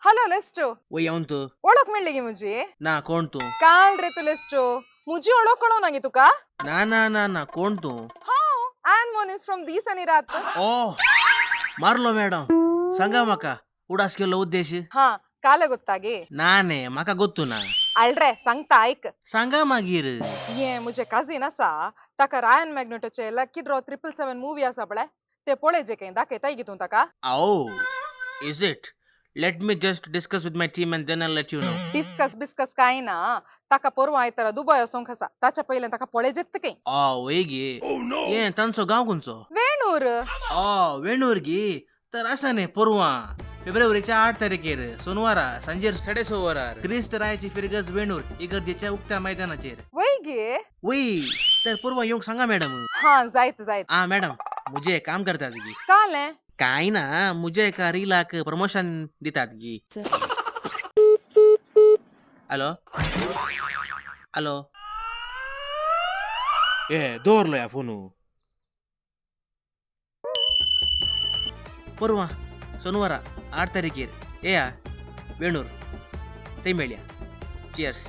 hello लेस्टो वय येऊन तू ओळख मिळली की मुझी ना कोण तू काल रे तू लेस्टो मुझी ओळख कळव ना गी तुका ना ना ना ना कोण तू हांव ॲन मोनिस फ्रॉम दीस आणि रात ओ मारलो मॅडम सांगा माका उडास केलो उद्देश हा काल ಗೊತ್ತಾಗಿ नाने माका गोत्तू ना अल्रे सांगता ऐक सांगा मागीर ये मुझे कझिन असा ताका रायन मॅग्नेटोचे लकी ड्रॉ 777 मूवी असा पळय ते पळयचे कें दाखयता गी ताका how is it let me just discuss with my team and then I let you know discuss बिस्कस काय ना ताका परवा आयतारा दुबय वसोंक आसा ताच्या पयलें ताका पळयजेत कें आ वयगे ये तांचो गांव खंयचो वेणूर वेणूर गी तर असं नाही परवा फेब्रुवारीच्या 8 तारखेर सोनवारा सांजेर 6:30 वरार क्रिस्त रायाची फिरगस वेणूर इगर्जेच्या उक्त्या मैदानाचेर वय गे वय तर परवा येऊक सांगा मॅडम हा जायत जायत मॅडम मुझे एक काम करतात गी काले काय ना मुझे एका रीलाक प्रमोशन दितात गी हॅलो हॅलो ए दवरलो या फोन परवा सोनवारा 8 तारखेर या वेणूर ते मेळया चियर्स